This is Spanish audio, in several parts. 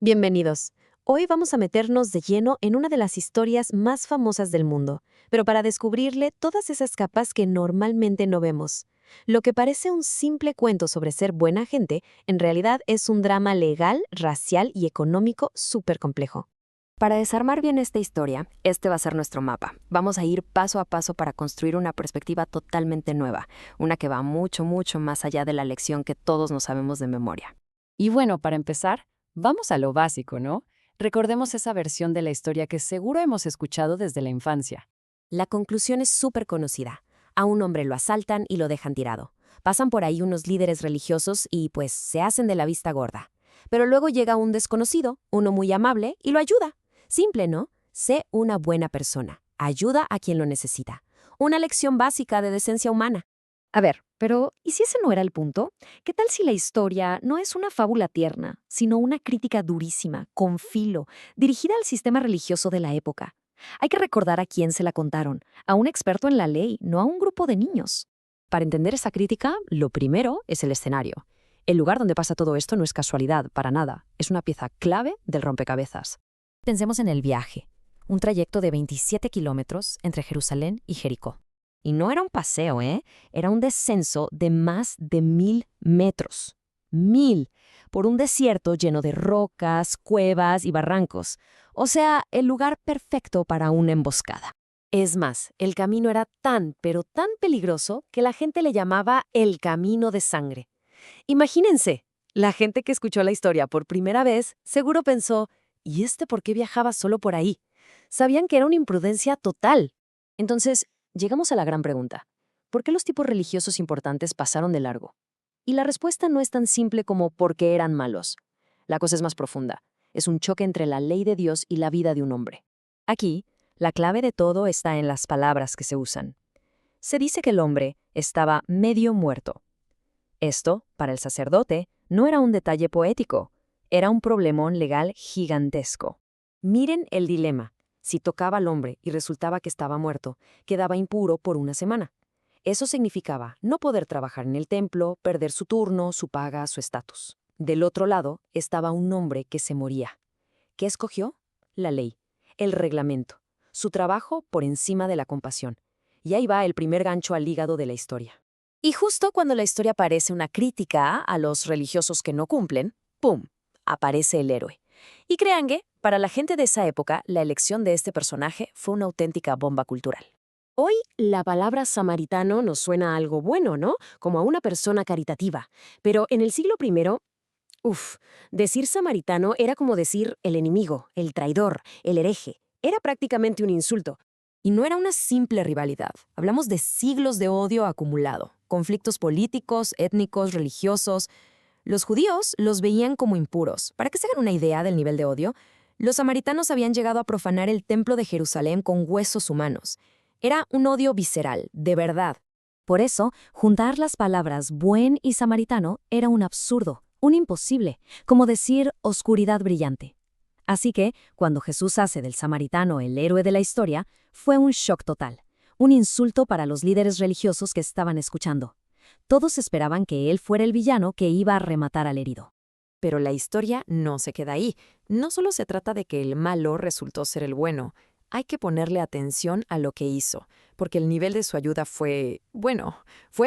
Bienvenidos. Hoy vamos a meternos de lleno en una de las historias más famosas del mundo, pero para descubrirle todas esas capas que normalmente no vemos. Lo que parece un simple cuento sobre ser buena gente, en realidad es un drama legal, racial y económico súper complejo. Para desarmar bien esta historia, este va a ser nuestro mapa. Vamos a ir paso a paso para construir una perspectiva totalmente nueva, una que va mucho, mucho más allá de la lección que todos nos sabemos de memoria. Y bueno, para empezar, vamos a lo básico, ¿no? Recordemos esa versión de la historia que seguro hemos escuchado desde la infancia. La conclusión es súper conocida. A un hombre lo asaltan y lo dejan tirado. Pasan por ahí unos líderes religiosos y pues se hacen de la vista gorda. Pero luego llega un desconocido, uno muy amable, y lo ayuda. Simple, ¿no? Sé una buena persona. Ayuda a quien lo necesita. Una lección básica de decencia humana. A ver, pero ¿y si ese no era el punto? ¿Qué tal si la historia no es una fábula tierna, sino una crítica durísima, con filo, dirigida al sistema religioso de la época? Hay que recordar a quién se la contaron, a un experto en la ley, no a un grupo de niños. Para entender esa crítica, lo primero es el escenario. El lugar donde pasa todo esto no es casualidad, para nada. Es una pieza clave del rompecabezas. Pensemos en el viaje, un trayecto de 27 kilómetros entre Jerusalén y Jericó. Y no era un paseo, ¿eh? Era un descenso de más de 1000 metros. 1000, por un desierto lleno de rocas, cuevas y barrancos. O sea, el lugar perfecto para una emboscada. Es más, el camino era tan, pero tan peligroso que la gente le llamaba el camino de sangre. Imagínense, la gente que escuchó la historia por primera vez seguro pensó, ¿y este por qué viajaba solo por ahí? Sabían que era una imprudencia total. Entonces, llegamos a la gran pregunta. ¿Por qué los tipos religiosos importantes pasaron de largo? Y la respuesta no es tan simple como porque eran malos. La cosa es más profunda. Es un choque entre la ley de Dios y la vida de un hombre. Aquí, la clave de todo está en las palabras que se usan. Se dice que el hombre estaba medio muerto. Esto, para el sacerdote, no era un detalle poético, era un problemón legal gigantesco. Miren el dilema. Si tocaba al hombre y resultaba que estaba muerto, quedaba impuro por una semana. Eso significaba no poder trabajar en el templo, perder su turno, su paga, su estatus. Del otro lado estaba un hombre que se moría. ¿Qué escogió? La ley, el reglamento, su trabajo por encima de la compasión. Y ahí va el primer gancho al hígado de la historia. Y justo cuando la historia parece una crítica a los religiosos que no cumplen, ¡pum!, aparece el héroe. Y crean que, para la gente de esa época, la elección de este personaje fue una auténtica bomba cultural. Hoy, la palabra samaritano nos suena a algo bueno, ¿no? Como a una persona caritativa. Pero en el siglo I, decir samaritano era como decir el enemigo, el traidor, el hereje. Era prácticamente un insulto. Y no era una simple rivalidad. Hablamos de siglos de odio acumulado, conflictos políticos, étnicos, religiosos. Los judíos los veían como impuros. Para que se hagan una idea del nivel de odio, los samaritanos habían llegado a profanar el templo de Jerusalén con huesos humanos. Era un odio visceral, de verdad. Por eso, juntar las palabras buen y samaritano era un absurdo, un imposible, como decir oscuridad brillante. Así que, cuando Jesús hace del samaritano el héroe de la historia, fue un shock total, un insulto para los líderes religiosos que estaban escuchando. Todos esperaban que él fuera el villano que iba a rematar al herido. Pero la historia no se queda ahí. No solo se trata de que el malo resultó ser el bueno. Hay que ponerle atención a lo que hizo, porque el nivel de su ayuda fue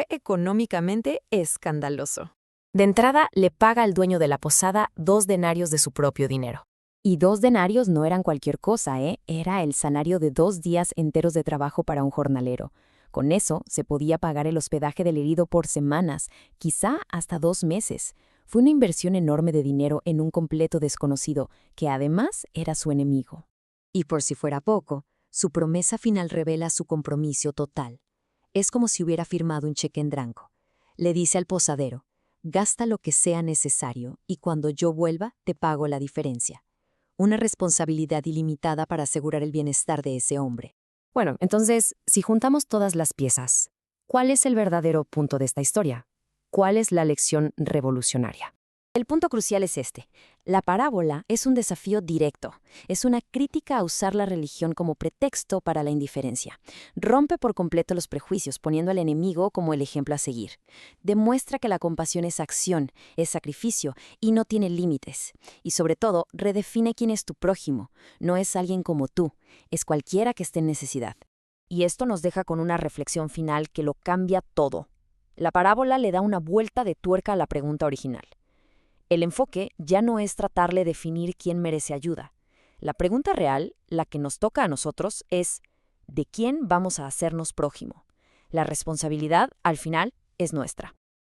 económicamente escandaloso. De entrada, le paga al dueño de la posada 2 denarios de su propio dinero. Y 2 denarios no eran cualquier cosa, ¿eh? Era el salario de 2 días enteros de trabajo para un jornalero. Con eso se podía pagar el hospedaje del herido por semanas, quizá hasta 2 meses. Fue una inversión enorme de dinero en un completo desconocido, que además era su enemigo. Y por si fuera poco, su promesa final revela su compromiso total. Es como si hubiera firmado un cheque en blanco. Le dice al posadero, gasta lo que sea necesario y cuando yo vuelva te pago la diferencia. Una responsabilidad ilimitada para asegurar el bienestar de ese hombre. Bueno, entonces, si juntamos todas las piezas, ¿cuál es el verdadero punto de esta historia? ¿Cuál es la lección revolucionaria? El punto crucial es este. La parábola es un desafío directo. Es una crítica a usar la religión como pretexto para la indiferencia. Rompe por completo los prejuicios, poniendo al enemigo como el ejemplo a seguir. Demuestra que la compasión es acción, es sacrificio y no tiene límites. Y sobre todo, redefine quién es tu prójimo. No es alguien como tú, es cualquiera que esté en necesidad. Y esto nos deja con una reflexión final que lo cambia todo. La parábola le da una vuelta de tuerca a la pregunta original. El enfoque ya no es tratar de definir quién merece ayuda. La pregunta real, la que nos toca a nosotros, es ¿de quién vamos a hacernos prójimo? La responsabilidad, al final, es nuestra.